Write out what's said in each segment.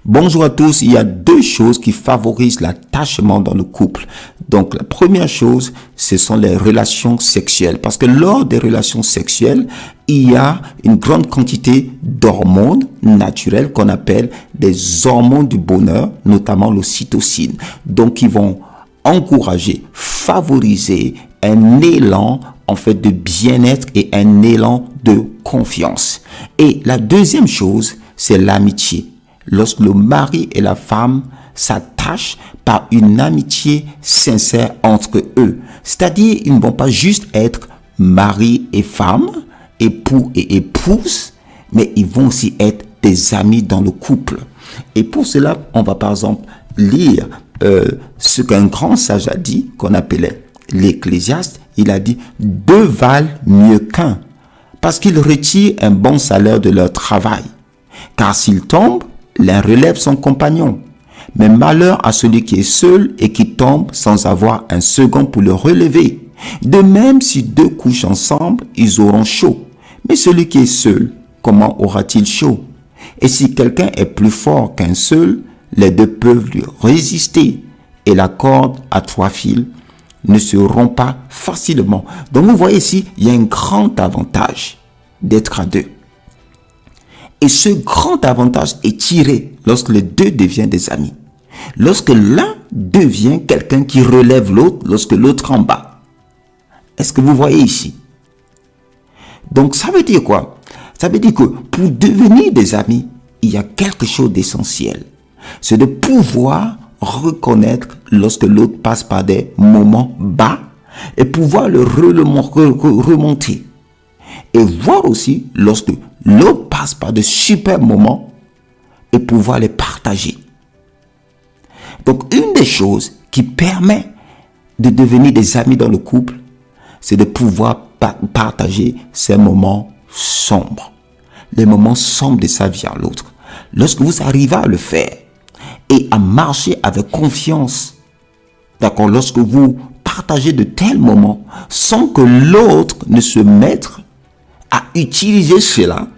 Bonjour à tous, il y a deux choses qui favorisent l'attachement dans le couple. Donc la première chose, ce sont les relations sexuelles. Parce que lors des relations sexuelles, il y a une grande quantité d'hormones naturelles qu'on appelle des hormones du bonheur, notamment l'ocytocine. Donc ils vont encourager, favoriser un élan en fait de bien-être et un élan de confiance. Et la deuxième chose, c'est l'amitié. Lorsque le mari et la femme s'attachent par une amitié sincère entre eux. C'est-à-dire, ils ne vont pas juste être mari et femme, époux et épouse, mais ils vont aussi être des amis dans le couple. Et pour cela, on va par exemple lire ce qu'un grand sage a dit, qu'on appelait l'Ecclésiaste. Il a dit « Deux valent mieux qu'un, parce qu'ils retirent un bon salaire de leur travail. Car s'ils tombent, l'un relève son compagnon. Mais malheur à celui qui est seul et qui tombe sans avoir un second pour le relever. De même, si deux couchent ensemble, ils auront chaud. Mais celui qui est seul, comment aura-t-il chaud? Et si quelqu'un est plus fort qu'un seul, les deux peuvent lui résister. Et la corde à 3 fils ne se rompt pas facilement. » Donc vous voyez ici, il y a un grand avantage d'être à deux. Et ce grand avantage est tiré lorsque les deux deviennent des amis. Lorsque l'un devient quelqu'un qui relève l'autre, lorsque l'autre en bas. Est-ce que vous voyez ici? Donc ça veut dire quoi? Ça veut dire que pour devenir des amis, il y a quelque chose d'essentiel. C'est de pouvoir reconnaître lorsque l'autre passe par des moments bas et pouvoir le remonter. Et voir aussi lorsque l'autre passe par de super moments et pouvoir les partager. Donc, une des choses qui permet de devenir des amis dans le couple, c'est de pouvoir partager ces moments sombres. Les moments sombres de sa vie à l'autre. Lorsque vous arrivez à le faire et à marcher avec confiance, d'accord, lorsque vous partagez de tels moments sans que l'autre ne se mette à utiliser cela,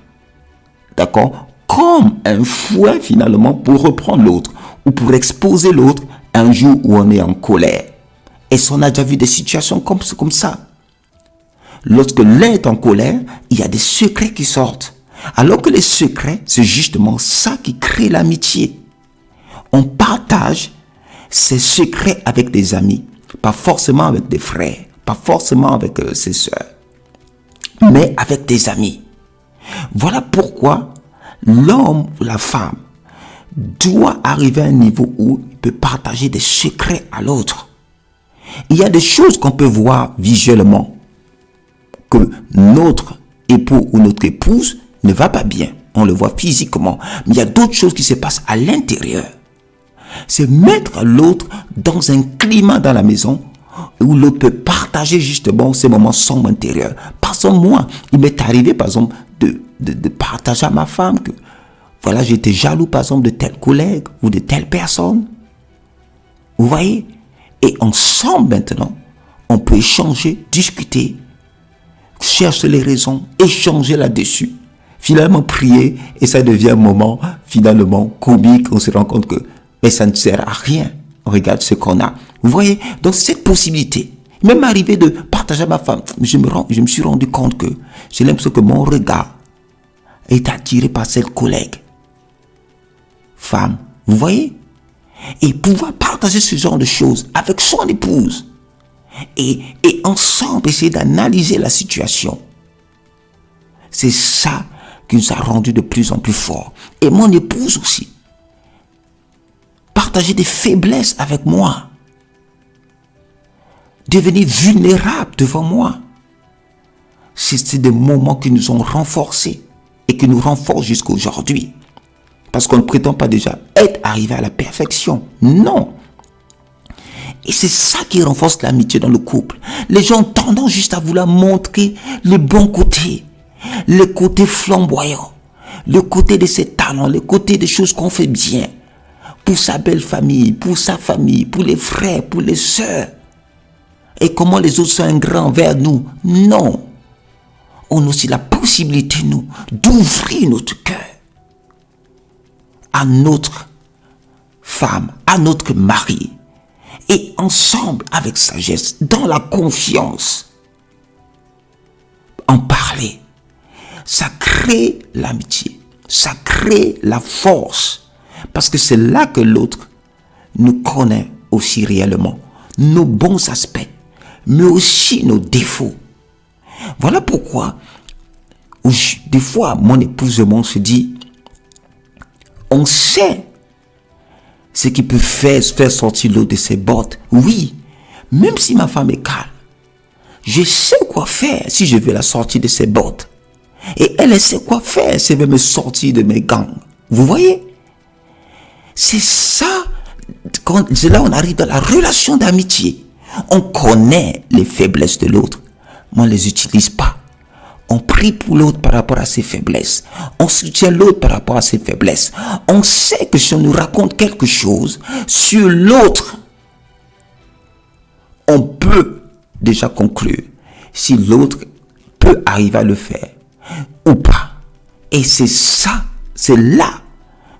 d'accord, comme un fouet finalement pour reprendre l'autre ou pour exposer l'autre un jour où on est en colère. Et on a déjà vu des situations comme ça. Lorsque l'un est en colère, il y a des secrets qui sortent. Alors que les secrets, c'est justement ça qui crée l'amitié. On partage ces secrets avec des amis, pas forcément avec des frères, pas forcément avec ses sœurs, mais avec des amis. Voilà pourquoi l'homme ou la femme doit arriver à un niveau où il peut partager des secrets à l'autre. Il y a des choses qu'on peut voir visuellement, que notre époux ou notre épouse ne va pas bien. On le voit physiquement. Mais il y a d'autres choses qui se passent à l'intérieur. C'est mettre l'autre dans un climat dans la maison où l'autre peut partager justement ces moments sombres intérieurs. Par exemple, moi, il m'est arrivé, par exemple, de partager à ma femme que, voilà, j'étais jaloux, par exemple, de tel collègue ou de telle personne. Vous voyez? Et ensemble, maintenant, on peut échanger, discuter, chercher les raisons, échanger là-dessus, finalement prier, et ça devient un moment, finalement, comique. On se rend compte que, mais ça ne sert à rien. On regarde ce qu'on a. Vous voyez? Donc, cette possibilité, même arrivé de partager à ma femme, je me suis rendu compte que j'ai l'impression que mon regard est attiré par cette collègue. Femme, vous voyez? Et pouvoir partager ce genre de choses avec son épouse. Et ensemble essayer d'analyser la situation. C'est ça qui nous a rendu de plus en plus forts. Et mon épouse aussi. Partager des faiblesses avec moi. Devenir vulnérable devant moi. C'est des moments qui nous ont renforcés et qui nous renforcent jusqu'à aujourd'hui. Parce qu'on ne prétend pas déjà être arrivé à la perfection. Non. Et c'est ça qui renforce l'amitié dans le couple. Les gens ont tendance juste à vouloir montrer les bons côtés. Le côté flamboyant. Le côté de ses talents. Le côté des choses qu'on fait bien. Pour sa belle famille, pour sa famille, pour les frères, pour les sœurs. Et comment les autres sont ingrats envers nous. Non. On a aussi la possibilité, nous, d'ouvrir notre cœur à notre femme, à notre mari, et ensemble, avec sagesse, dans la confiance, en parler, ça crée l'amitié, ça crée la force, parce que c'est là que l'autre nous connaît aussi réellement, nos bons aspects, mais aussi nos défauts. Voilà pourquoi, des fois, mon épouse et moi, on se dit, on sait ce qui peut faire sortir l'autre de ses bottes. Oui, même si ma femme est calme, je sais quoi faire si je veux la sortir de ses bottes. Et elle sait quoi faire si elle veut me sortir de mes gants. Vous voyez? C'est ça, c'est là où on arrive dans la relation d'amitié. On connaît les faiblesses de l'autre, mais on ne les utilise pas. On prie pour l'autre par rapport à ses faiblesses. On soutient l'autre par rapport à ses faiblesses. On sait que si on nous raconte quelque chose sur l'autre, on peut déjà conclure si l'autre peut arriver à le faire ou pas. Et c'est ça, c'est là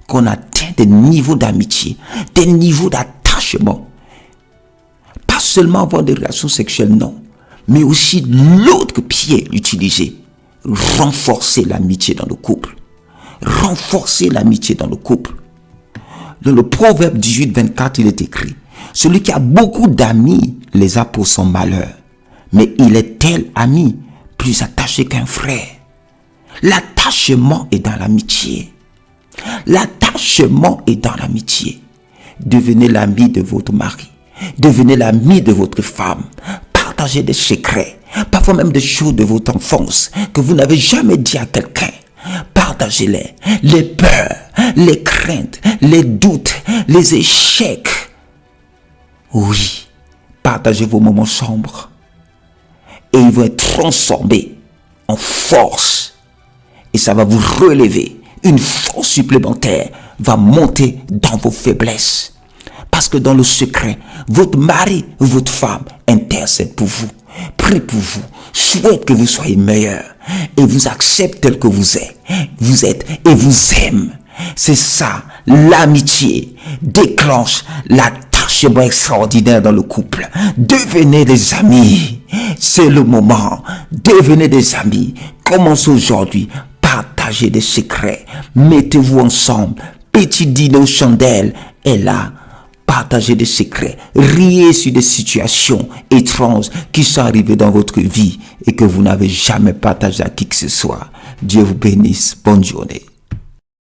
qu'on atteint des niveaux d'amitié, des niveaux d'attachement. Pas seulement avoir des relations sexuelles, non, mais aussi l'autre pied utilisé. Renforcer l'amitié dans le couple. Renforcer l'amitié dans le couple. Dans le Proverbe 18, 24, il est écrit, celui qui a beaucoup d'amis les a pour son malheur, mais il est tel ami plus attaché qu'un frère. L'attachement est dans l'amitié. L'attachement est dans l'amitié. Devenez l'ami de votre mari. Devenez l'ami de votre femme. Partagez des secrets, parfois même des choses de votre enfance que vous n'avez jamais dit à quelqu'un. Partagez-les. Les peurs, les craintes, les doutes, les échecs. Oui, partagez vos moments sombres. Et ils vont être transformés en force. Et ça va vous relever. Une force supplémentaire va monter dans vos faiblesses. Parce que dans le secret, votre mari ou votre femme intercède pour vous, prie pour vous, souhaite que vous soyez meilleur et vous accepte tel que vous êtes et vous aime. C'est ça, l'amitié déclenche l'attachement extraordinaire dans le couple. Devenez des amis, c'est le moment. Devenez des amis. Commencez aujourd'hui. Partagez des secrets. Mettez-vous ensemble. Petit dîner aux chandelles est là. Partagez des secrets. Riez sur des situations étranges qui sont arrivées dans votre vie et que vous n'avez jamais partagé à qui que ce soit. Dieu vous bénisse. Bonne journée.